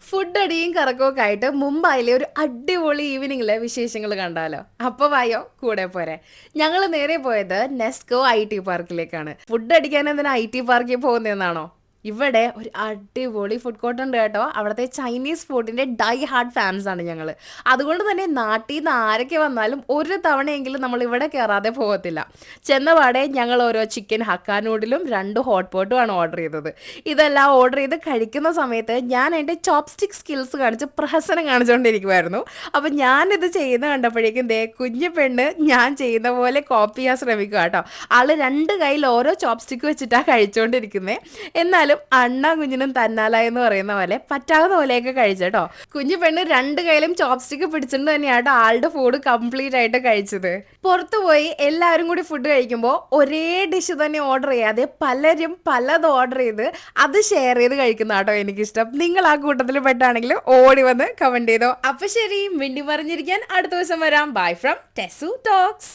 Food അടിയും കറക്കമൊക്കെ ആയിട്ട് മുംബൈയിലെ ഒരു അടിപൊളി ഈവനിങ്ങിലെ വിശേഷങ്ങൾ കണ്ടാലോ? അപ്പൊ വായോ കൂടെ പോരെ. ഞങ്ങൾ നേരെ പോയത് നെസ്കോ IT പാർക്കിലേക്കാണ്. ഫുഡ് അടിക്കാൻ എന്തിനാ IT പാർക്കിൽ പോകുന്നതെന്നാണോ? ഇവിടെ ഒരു അടിപൊളി ഫുഡ് കോർട്ട് ഉണ്ട് കേട്ടോ. അവിടുത്തെ ചൈനീസ് ഫുഡിന്റെ ഡൈ ഹാർഡ് ഫാൻസ് ആണ് ഞങ്ങൾ. അതുകൊണ്ട് തന്നെ നാട്ടിൽ നിന്ന് ആരൊക്കെ വന്നാലും ഒരു തവണയെങ്കിലും നമ്മൾ ഇവിടെ കയറാതെ പോകത്തില്ല. ചെന്നപാടെ ഞങ്ങൾ ഓരോ ചിക്കൻ ഹക്ക നൂഡിലും 2 ഹോട്ട് പോട്ടുമാണ് ഓർഡർ ചെയ്തത്. ഇതെല്ലാം ഓർഡർ ചെയ്ത് കഴിക്കുന്ന സമയത്ത് ഞാൻ എൻ്റെ ചോപ്സ്റ്റിക് സ്കിൽസ് കാണിച്ച് പ്രഹസനം കാണിച്ചുകൊണ്ടിരിക്കുമായിരുന്നു. അപ്പം ഞാനിത് ചെയ്യുന്ന കണ്ടപ്പോഴേക്കും ദേ കുഞ്ഞു പെണ്ണ് ഞാൻ ചെയ്യുന്ന പോലെ കോപ്പി ചെയ്യാൻ ശ്രമിക്കുക കേട്ടോ. ആള് 2 കയ്യിൽ ഓരോ ചോപ്സ്റ്റിക്ക് വെച്ചിട്ടാണ് കഴിച്ചുകൊണ്ടിരിക്കുന്നത്. എന്നാലും അണ്ണാ കുഞ്ഞിനും തന്നാല എന്ന് പറയുന്ന പോലെ പറ്റാവുന്ന പോലെയൊക്കെ കഴിച്ചേട്ടോ. കുഞ്ഞു പെണ്ണ് 2 കയ്യിലും ചോപ്സ്റ്റിക്ക് പിടിച്ചിട്ട് തന്നെയാട്ടോ ആളുടെ ഫുഡ് കംപ്ലീറ്റ് ആയിട്ട് കഴിച്ചത്. പുറത്തു പോയി എല്ലാവരും കൂടി ഫുഡ് കഴിക്കുമ്പോൾ ഒരേ ഡിഷ് തന്നെ ഓർഡർ ചെയ്യാതെ പലരും പലത് ഓർഡർ ചെയ്ത് അത് ഷെയർ ചെയ്ത് കഴിക്കുന്ന കേട്ടോ എനിക്കിഷ്ടം. നിങ്ങൾ ആ കൂട്ടത്തിൽ പെട്ടാണെങ്കിൽ ഓടി വന്ന് കമന്റ് ചെയ്തോ. അപ്പൊ ശരി, മിണ്ടി പറഞ്ഞിരിക്കാൻ അടുത്ത ദിവസം വരാം. Bye from Tesu talks.